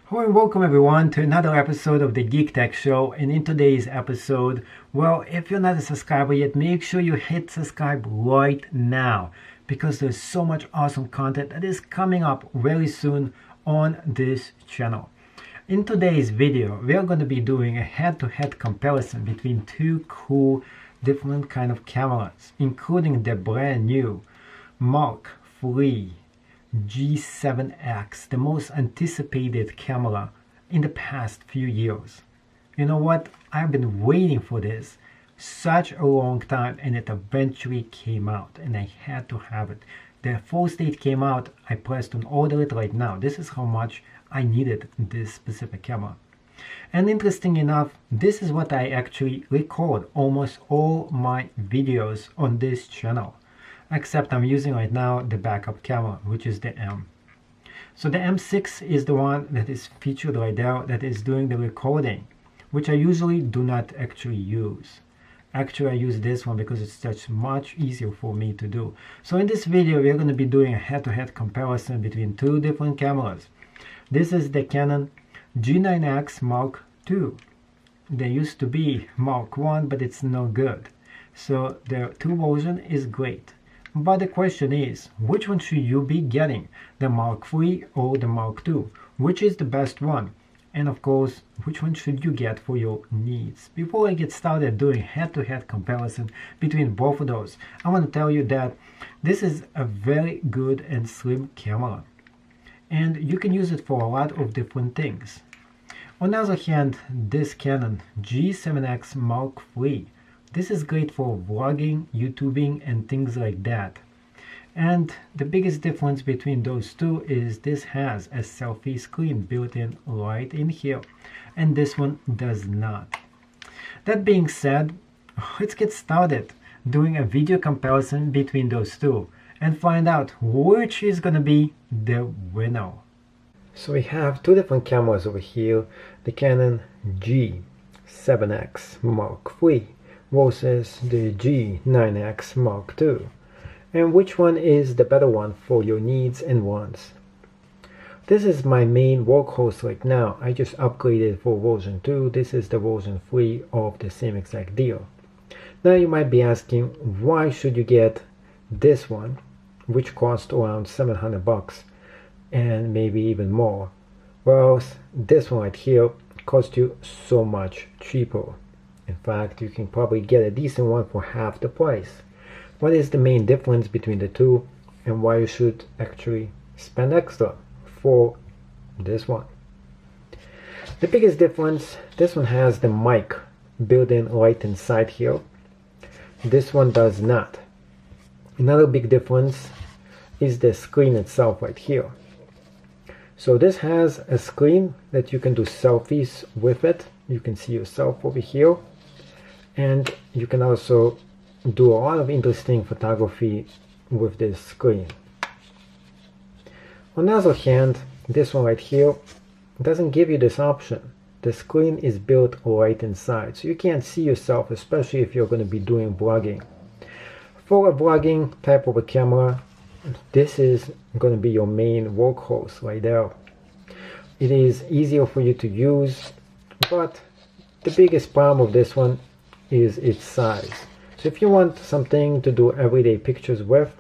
Hello and welcome everyone to another episode of the Geek Tech Show. And in today's episode, well, if you're not a subscriber yet, make sure you hit subscribe right now because there's so much awesome content that is coming up very soon on this channel. In today's video, we are going to be doing a head-to-head comparison between two cool different kind of cameras, including the brand new Mark III G7X, the most anticipated camera in the past few years. You know what? I've been waiting for this such a long time, and it eventually came out and I had to have it. The first date came out, I pressed on order it right now. This is how much I needed this specific camera. And interesting enough, this is what I actually record almost all my videos on this channel. Except I'm using right now the backup camera, which is the M. So the M6 is the one that is featured right there that is doing the recording, which I usually do not actually use. Actually, I use this one because it's just much easier for me to do. So in this video, we're going to be doing a head-to-head comparison between two different cameras. This is the Canon G9X Mark II. There used to be Mark I, but it's no good. So the two version is great. But the question is, which one should you be getting? The Mark III or the Mark II? Which is the best one? And of course, which one should you get for your needs? Before I get started doing head-to-head comparison between both of those, I want to tell you that this is a very good and slim camera. And you can use it for a lot of different things. On the other hand, this Canon G7X Mark III, this is great for vlogging, YouTubing, and things like that. And the biggest difference between those two is this has a selfie screen built in right in here, and this one does not. That being said, let's get started doing a video comparison between those two and find out which is gonna be the winner. So we have two different cameras over here, the Canon G7X Mark III versus the G9X Mark II, and which one is the better one for your needs and wants. This is my main workhorse right now. I just upgraded for version 2. This is the version 3 of the same exact deal. Now you might be asking, why should you get this one, which costs around 700 bucks and maybe even more, whereas this one right here costs you so much cheaper. In fact, you can probably get a decent one for half the price. What is the main difference between the two and why you should actually spend extra for this one? The biggest difference, this one has the mic built in right inside here. This one does not. Another big difference is the screen itself right here. So this has a screen that you can do selfies with it. You can see yourself over here. And you can also do a lot of interesting photography with this screen. On the other hand, this one right here doesn't give you this option. The screen is built right inside, so you can't see yourself, especially if you're going to be doing vlogging. For a vlogging type of a camera, this is going to be your main workhorse right there. It is easier for you to use, but the biggest problem of this one is its size. So if you want something to do everyday pictures with,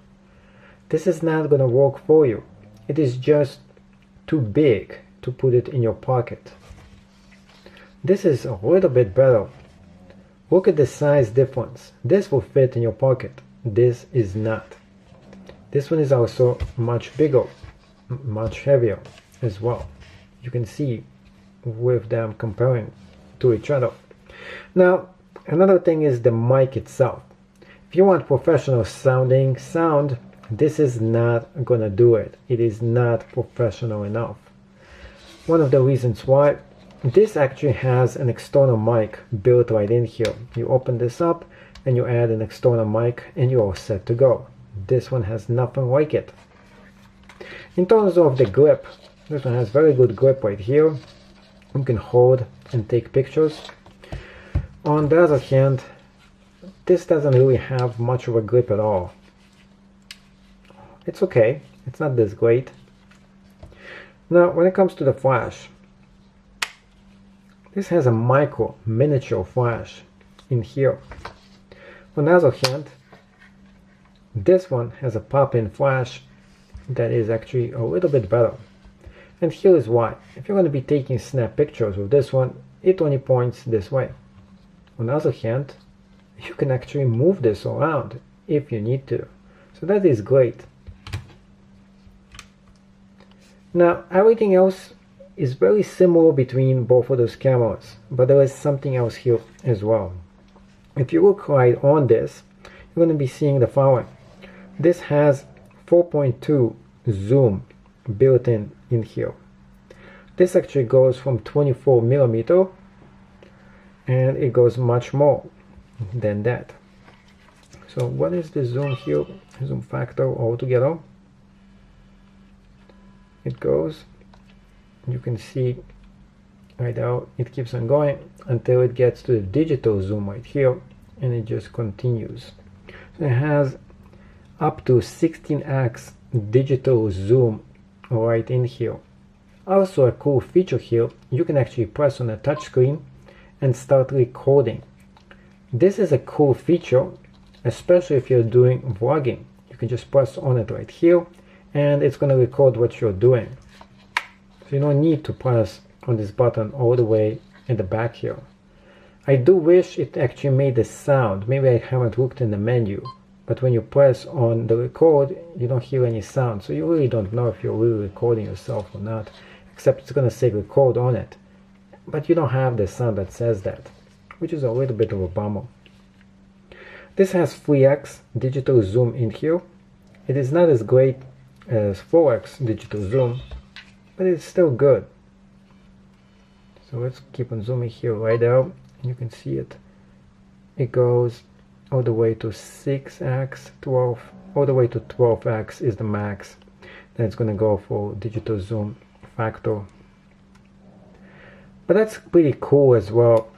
this is not going to work for you. It is just too big to put it in your pocket. This is a little bit better. Look at the size difference. This will fit in your pocket. This is not. This one is also much bigger, much heavier as well. You can see with them comparing to each other. Now, another thing is the mic itself. If you want professional sounding sound, this is not gonna do it. It is not professional enough. One of the reasons why, this actually has an external mic built right in here. You open this up and you add an external mic and you're all set to go. This one has nothing like it. In terms of the grip, this one has very good grip right here. You can hold and take pictures. On the other hand, this doesn't really have much of a grip at all. It's okay, it's not this great. Now when it comes to the flash, This has a micro miniature flash in here. On the other hand, this one has a pop-in flash that is actually a little bit better. And here is why. If you're going to be taking snap pictures with this one, it only points this way. On the other hand, you can actually move this around if you need to. So that is great. Now, everything else is very similar between both of those cameras, but there is something else here as well. If you look right on this, you're going to be seeing the following. This has 4.2 zoom built in here. This actually goes from 24 millimeter, and it goes much more than that. So what is the zoom here, zoom factor altogether? It goes, you can see right now, it keeps on going until it gets to the digital zoom right here, and it just continues. So it has up to 16x digital zoom right in here. Also a cool feature here, you can actually press on a touch screen and start recording. This is a cool feature, especially if you're doing vlogging. You can just press on it right here and it's going to record what you're doing. So you don't need to press on this button all the way in the back here. I do wish it actually made a sound. Maybe I haven't looked in the menu, but when you press on the record, you don't hear any sound. So you really don't know if you're really recording yourself or not, except it's going to say record on it. But you don't have the sound that says that, which is a little bit of a bummer. This has 3x digital zoom in here. It is not as great as 4x digital zoom, but it's still good. So let's keep on zooming here right out, and you can see it. It goes all the way to 6x, 12, all the way to 12x is the max. Then it's going to go for digital zoom factor. But that's pretty cool as well.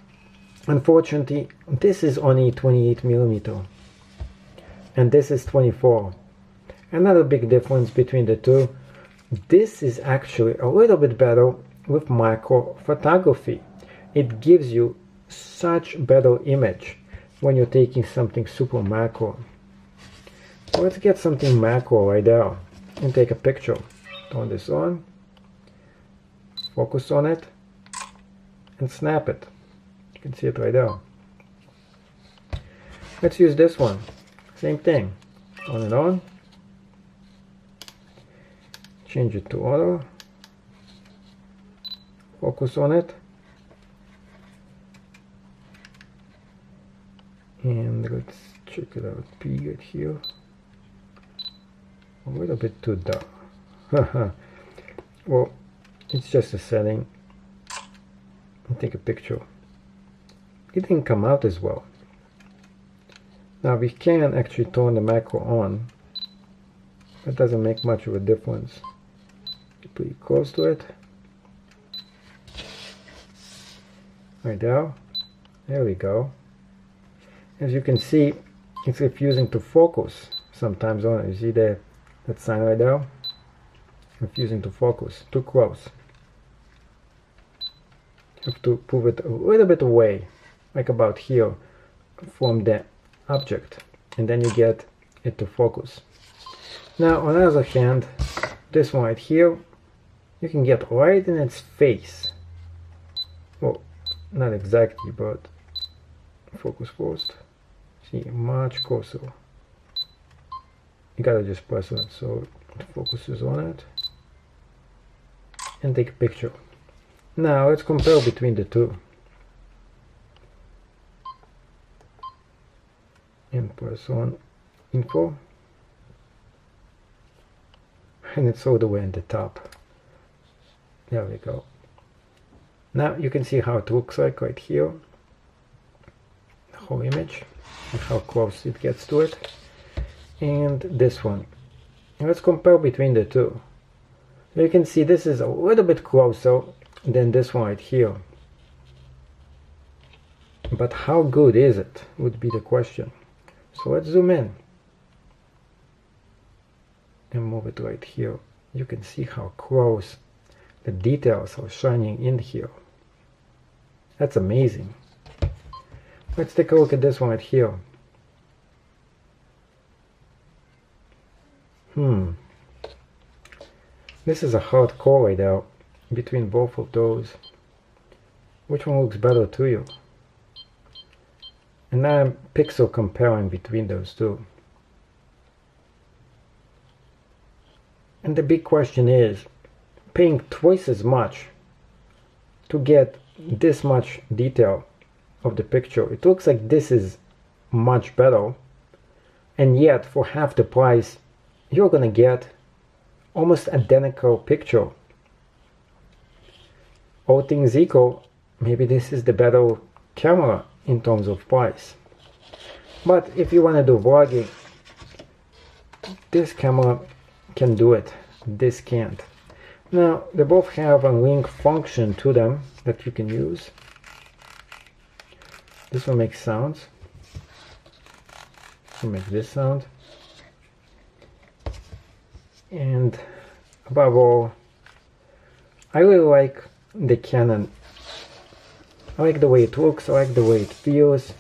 Unfortunately, this is only 28 millimeter, and this is 24. Another big difference between the two, this is actually a little bit better with macro photography. It gives you such better image when you're taking something super macro. So let's get something macro right there and take a picture. Turn this on, focus on it, and snap it. You can see it right there. Let's use this one. Same thing. On and on. Change it to auto. Focus on it. And let's check it out. P right here. A little bit too dark. Well, it's just a setting. And take a picture. It didn't come out as well. Now we can actually turn the macro on. It doesn't make much of a difference. Get pretty close to it. Right there. There we go. As you can see, it's refusing to focus sometimes on it. You see that sign right there? Refusing to focus. Too close. You have to move it a little bit away, like about here, from the object, and then you get it to focus. Now on the other hand, this one right here, you can get right in its face. Well, not exactly, but focus first. See, much closer. You gotta just press on it so it focuses on it, and take a picture. Now let's compare between the two. And press on info, and it's all the way in the top. There we go. Now you can see how it looks like right here, the whole image, and how close it gets to it. And this one. And let's compare between the two. So you can see this is a little bit closer than this one right here. But how good is it would be the question. So let's zoom in and move it right here. You can see how close the details are shining in here. That's amazing. Let's take a look at this one right here. This is a hard call right now between both of those. Which one looks better to you? And now I'm pixel comparing between those two. And the big question is, paying twice as much to get this much detail of the picture. It looks like this is much better, and yet for half the price you're gonna get almost identical picture. All things equal, maybe this is the better camera in terms of price. But if you want to do vlogging, this camera can do it, this can't. Now they both have a link function to them that you can use. This one makes sounds. We'll make this sound. And above all, I really like the Canon. I like the way it looks, I like the way it feels,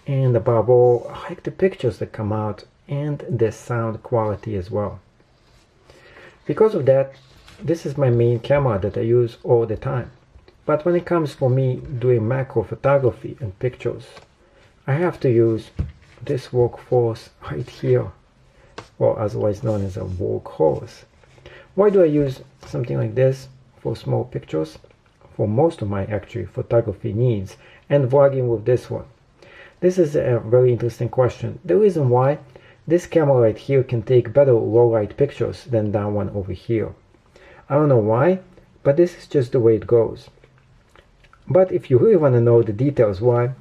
and above all, I like the pictures that come out and the sound quality as well. Because of that, this is my main camera that I use all the time. But when it comes for me doing macro photography and pictures, I have to use this workhorse right here, or otherwise known as a workhorse. Why do I use something like this for small pictures? For most of my actually photography needs, and vlogging with this one. This is a very interesting question. The reason why, this camera right here can take better low light pictures than that one over here. I don't know why, but this is just the way it goes. But if you really want to know the details why,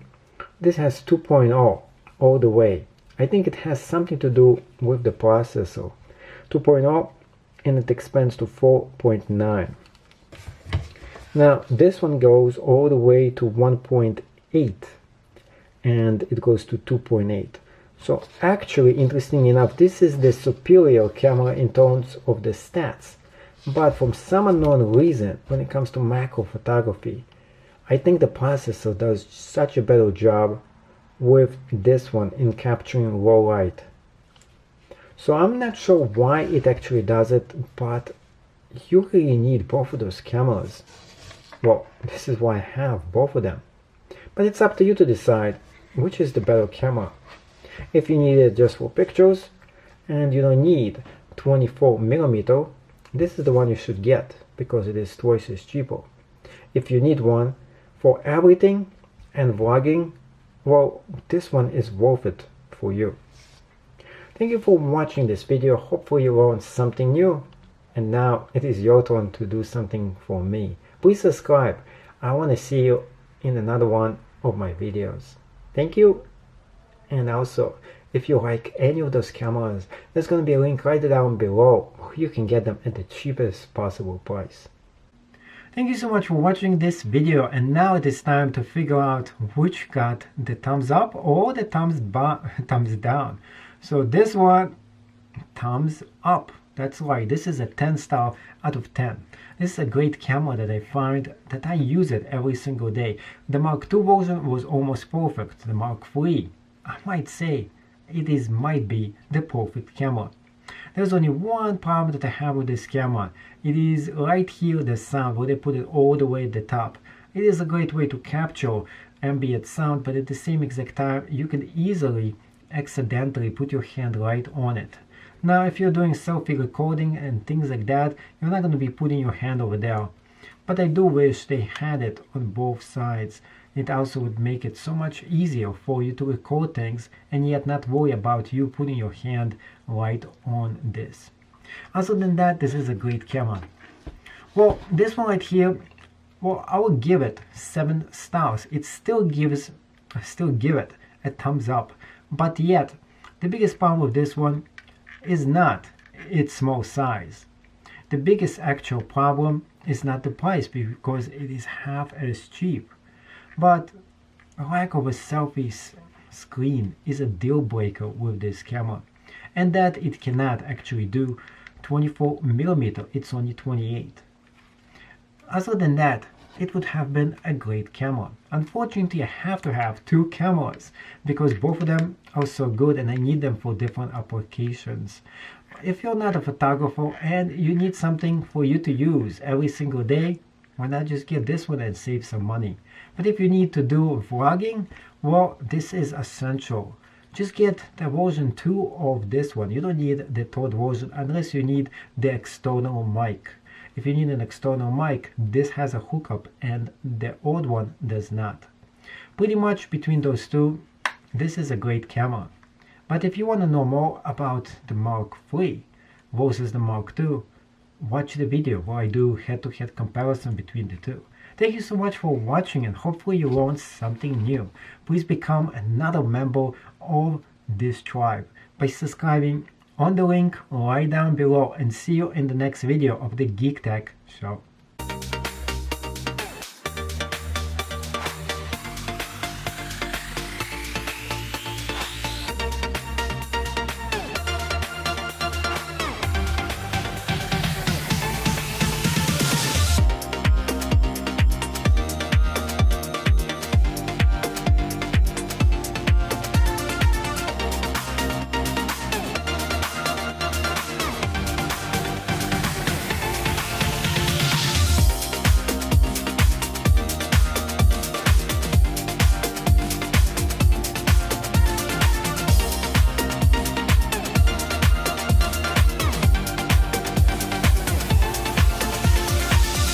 this has 2.0 all the way. I think it has something to do with the processor. 2.0, and it expands to 4.9. Now this one goes all the way to 1.8, and it goes to 2.8. So actually, interesting enough, this is the superior camera in terms of the stats. But for some unknown reason, when it comes to macro photography, I think the processor does such a better job with this one in capturing low light. So I'm not sure why it actually does it, but you really need both of those cameras. Well, this is why I have both of them. But it's up to you to decide which is the better camera. If you need it just for pictures and you don't need 24mm, this is the one you should get because it is twice as cheaper. If you need one for everything and vlogging, well, this one is worth it for you. Thank you for watching this video. Hopefully you learned something new. And now it is your turn to do something for me. Please subscribe. I want to see you in another one of my videos. Thank you. And also, if you like any of those cameras, there's going to be a link right down below where you can get them at the cheapest possible price. Thank you so much for watching this video, and now it is time to figure out which got the thumbs up or the thumbs down. So this one, thumbs up. That's right, this is a 10 star out of 10. This is a great camera that I find that I use it every single day. The Mark II version was almost perfect. The Mark III, I might say, might be the perfect camera. There's only one problem that I have with this camera. It is right here, the sound, where they put it all the way at the top. It is a great way to capture ambient sound, but at the same exact time, you can easily accidentally put your hand right on it. Now, if you're doing selfie recording and things like that, you're not going to be putting your hand over there. But I do wish they had it on both sides. It also would make it so much easier for you to record things and yet not worry about you putting your hand right on this. Other than that, this is a great camera. Well, this one right here, well, I will give it 7 stars. I still give it a thumbs up. But yet, the biggest problem with this one is not its small size. The biggest actual problem is not the price, because it is half as cheap. But a lack of a selfie screen is a deal breaker with this camera, and that it cannot actually do 24mm, it's only 28. Other than that, it would have been a great camera. Unfortunately, I have to have two cameras because both of them are so good and I need them for different applications. If you're not a photographer and you need something for you to use every single day, why not just get this one and save some money? But if you need to do vlogging, well, this is essential. Just get the version 2 of this one. You don't need the third version unless you need the external mic. If you need an external mic, this has a hookup and the old one does not. Pretty much between those two, this is a great camera. But if you want to know more about the Mark III versus the Mark II, watch the video where I do head-to-head comparison between the two. Thank you so much for watching and hopefully you learned something new. Please become another member of this tribe by subscribing on the link right down below and see you in the next video of the Geek Tech Show.